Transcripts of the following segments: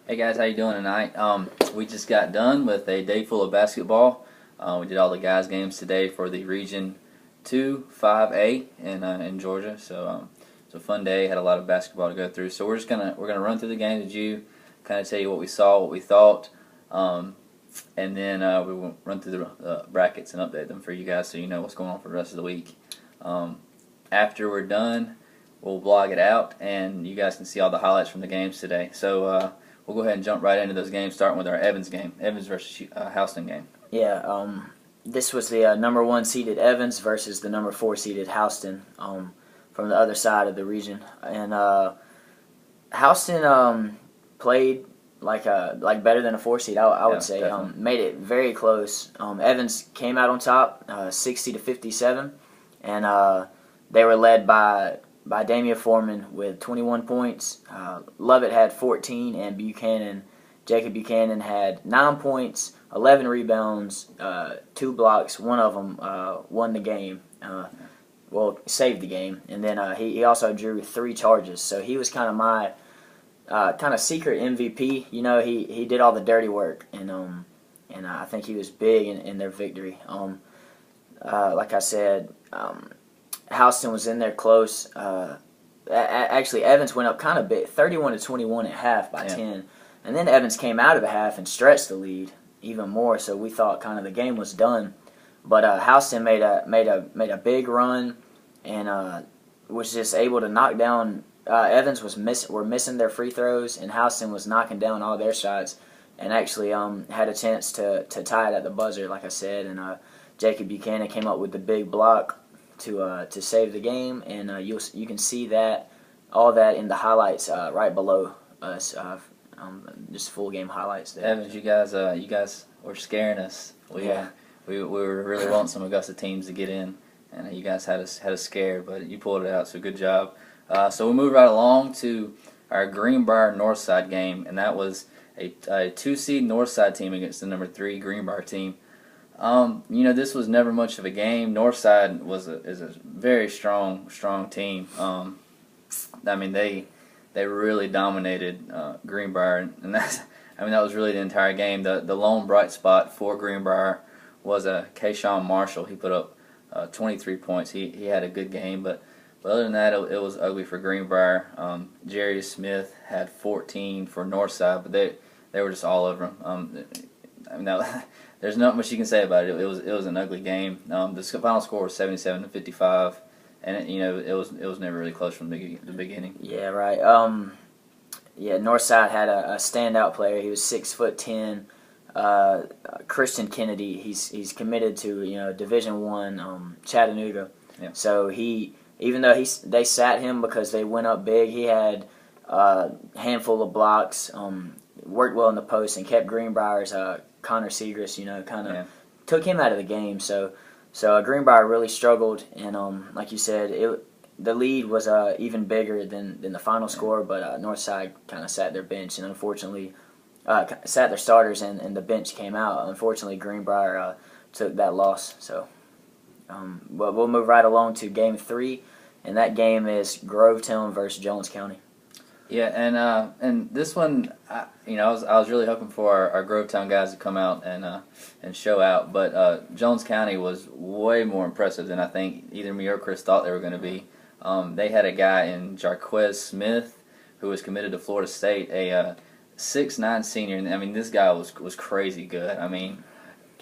Hey guys, how you doing tonight? We just got done with a day full of basketball. We did all the guys' games today for the Region 2 5A in Georgia. So it's a fun day. Had a lot of basketball to go through. So we're gonna run through the games with you, kind of tell you what we saw, what we thought, and then we will run through the brackets and update them for you guys so you know what's going on for the rest of the week. After we're done, we'll blog it out, and you guys can see all the highlights from the games today. So we'll go ahead and jump right into those games, starting with our Evans game, Evans versus Houston game. Yeah, this was the number 1 seeded Evans versus the number 4 seeded Houston from the other side of the region, and Houston played like better than a 4 seed. I would say made it very close. Evans came out on top, 60-57, and they were led by Damian Foreman with 21 points. Lovett had 14, and Jacob Buchanan had 9 points, 11 rebounds, 2 blocks. One of them won the game, saved the game, and then he also drew 3 charges. So he was kind of my secret MVP. You know, he did all the dirty work, and I think he was big in their victory. Like I said. Houston was in there close. Actually, Evans went up kind of big, 31-21 at half by 10, and then Evans came out of the half and stretched the lead even more. So we thought kind of the game was done, but Houston made a big run and was just able to knock down. Evans were missing their free throws, and Houston was knocking down all their shots, and actually had a chance to tie it at the buzzer, like I said. And Jacob Buchanan came up with the big block to save the game, and you can see all that in the highlights right below us, just full game highlights there. Evans, you guys were scaring us. We were really wanting some Augusta teams to get in, and you guys had us scared, but you pulled it out. So good job. So we'll move right along to our Greenbrier Northside game, and that was a 2-seed Northside team against the number 3 Greenbrier team. This was never much of a game. Northside is a very strong team. I mean, they really dominated Greenbrier, and that was really the entire game. The lone bright spot for Greenbrier was Kayshawn Marshall. He put up 23 points. He had a good game, but other than that, it was ugly for Greenbrier. Jerry Smith had 14 for Northside, but they were just all over him. There's not much you can say about it. It was an ugly game. The final score was 77-55, and it was never really close from the beginning. Yeah, right. Northside had a standout player. He was 6'10". Christian Kennedy. He's committed to Division I, Chattanooga. Yeah. So even though they sat him because they went up big, he had a handful of blocks. Worked well in the post and kept Greenbrier's Connor Segrist, took him out of the game. So Greenbrier really struggled, and like you said, the lead was even bigger than the final score. But Northside kind of sat their bench, and unfortunately, sat their starters, and the bench came out. Unfortunately, Greenbrier took that loss. So, but we'll move right along to Game 3, and that game is Grovetown versus Jones County. Yeah, and this one, I was really hoping for our Grovetown guys to come out and show out, but Jones County was way more impressive than I think either me or Chris thought they were going to be. They had a guy in Jarquez Smith who was committed to Florida State, a 6'9" senior, and I mean this guy was crazy good. I mean,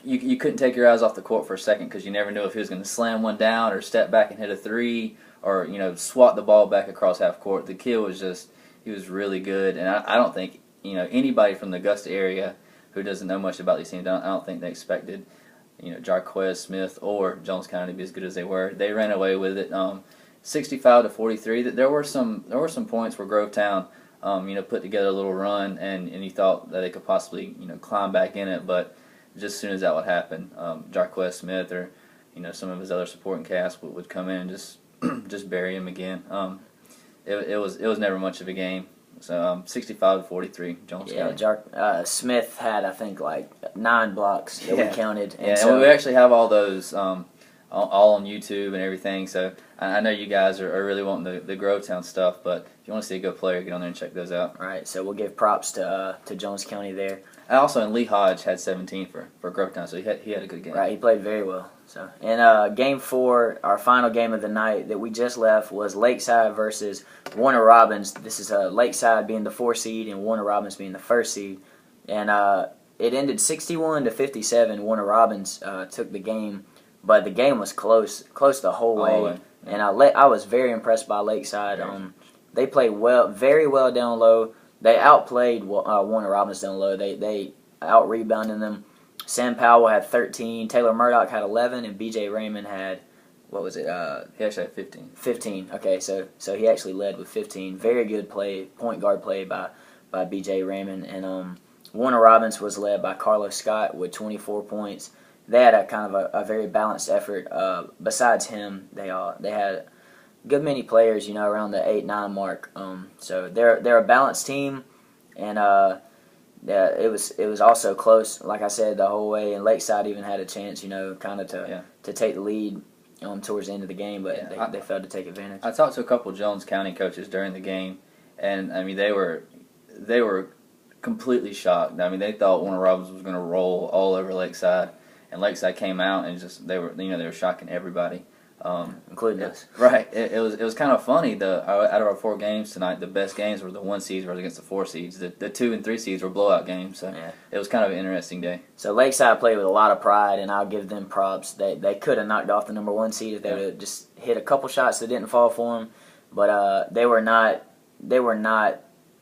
you couldn't take your eyes off the court for a second because you never knew if he was going to slam one down or step back and hit a three or swat the ball back across half court. The kid was He was really good, and I don't think anybody from the Augusta area who doesn't know much about these teams. I don't think they expected Jarquez Smith or Jones County to be as good as they were. They ran away with it, 65-43. There were some points where Grovetown put together a little run, and you thought that they could possibly climb back in it, but just as soon as that would happen, Jarquez Smith or some of his other supporting cast would come in and just bury him again. It was never much of a game. So 65-43, Jones County. Smith had I think like 9 blocks that we counted. And we actually have all those all on YouTube and everything. So I know you guys are really wanting the Grovetown stuff, but if you want to see a good player, get on there and check those out. All right, so we'll give props to Jones County there. And also, and Lee Hodge had 17 for Grovetown, so he had a good game. Right, he played very well. So, and game 4, our final game of the night that we just left was Lakeside versus Warner Robins. This is Lakeside being the 4 seed and Warner Robins being the 1st seed, and it ended 61-57. Warner Robins took the game, but the game was close the whole way. And I was very impressed by Lakeside. They played very well down low. They outplayed Warner Robins down low. They out-rebounded them. Sam Powell had 13, Taylor Murdoch had 11, and B.J. Raymond had, what was it? He actually had 15. 15, okay, so he actually led with 15. Very good point guard play by B.J. Raymond. And Warner Robins was led by Carlos Scott with 24 points. They had a kind of a very balanced effort. Besides him, they had a good many players, around the 8-9 mark. So they're a balanced team, and it was also close, like I said, the whole way. And Lakeside even had a chance, kind of to take the lead towards the end of the game, but they failed to take advantage. I talked to a couple Jones County coaches during the game, and I mean they were completely shocked. I mean they thought Warner Robins was going to roll all over Lakeside, and Lakeside came out and just they were shocking everybody. Including us. Right. It was kind of funny. Out of our 4 games tonight, the best games were the 1 seeds versus against the 4 seeds. The 2 and 3 seeds were blowout games. So It was kind of an interesting day. So Lakeside played with a lot of pride, and I'll give them props. They could have knocked off the number 1 seed if they would have just hit a couple shots that didn't fall for them. But they were not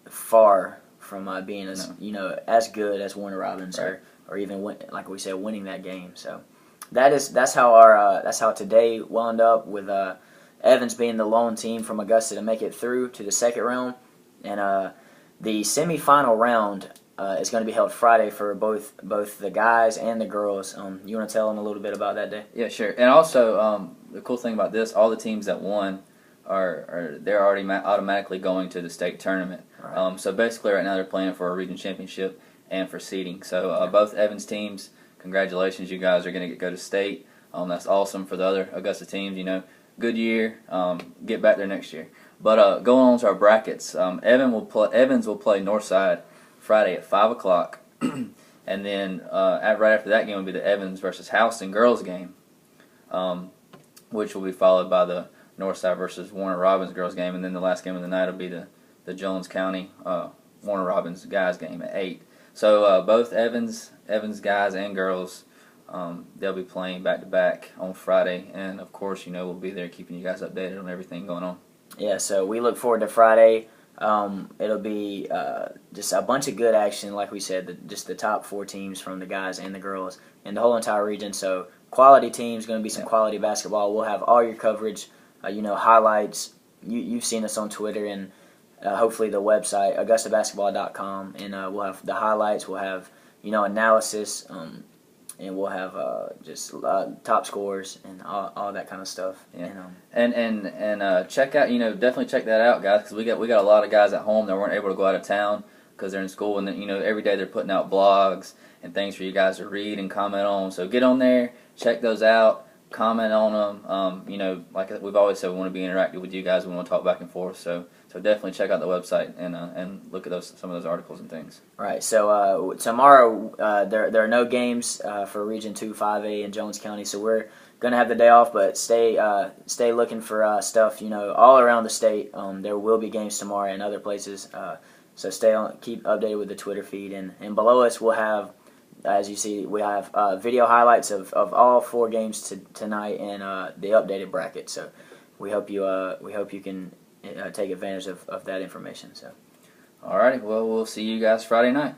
far from being as good as Warner Robins or even like we said, winning that game. So. That's how today wound up, with Evans being the lone team from Augusta to make it through to the 2nd round, and the semifinal round is going to be held Friday for both the guys and the girls. You want to tell them a little bit about that day? Yeah, sure. And also, the cool thing about this, all the teams that won they're already automatically going to the state tournament. Right. So basically, right now they're playing for a region championship and for seeding. So both Evans teams. Congratulations, you guys are going to go to state. That's awesome for the other Augusta teams. Good year. Get back there next year. But going on to our brackets, Evans will play Northside Friday at 5:00, and then right after that game will be the Evans versus Houston girls game, which will be followed by the Northside versus Warner Robins girls game, and then the last game of the night will be the Jones County Warner Robins guys game at 8. So both Evans guys and girls, they'll be playing back-to-back on Friday. And, of course, we'll be there keeping you guys updated on everything going on. Yeah, so we look forward to Friday. It'll be just a bunch of good action, like we said, just the top 4 teams from the guys and the girls in the whole entire region. So quality teams, going to be some quality basketball. We'll have all your coverage, highlights. You've seen us on Twitter and hopefully the website, augustabasketball.com, and we'll have the highlights, we'll have, analysis, and we'll have just top scores and all that kind of stuff. Yeah. And check out, definitely check that out, guys, because we got a lot of guys at home that weren't able to go out of town because they're in school, and then, every day they're putting out blogs and things for you guys to read and comment on. So get on there, check those out, comment on them. Like we've always said, we want to be interactive with you guys. We want to talk back and forth. So definitely check out the website and look at some of those articles and things. Right. So tomorrow there are no games for Region 2 5A in Jones County, so we're gonna have the day off. But stay looking for stuff all around the state. There will be games tomorrow and other places. So keep updated with the Twitter feed, and below us we'll have, as you see, we have video highlights of all 4 games tonight and the updated bracket. So we hope you can take advantage of that information. So, all righty. Well, we'll see you guys Friday night.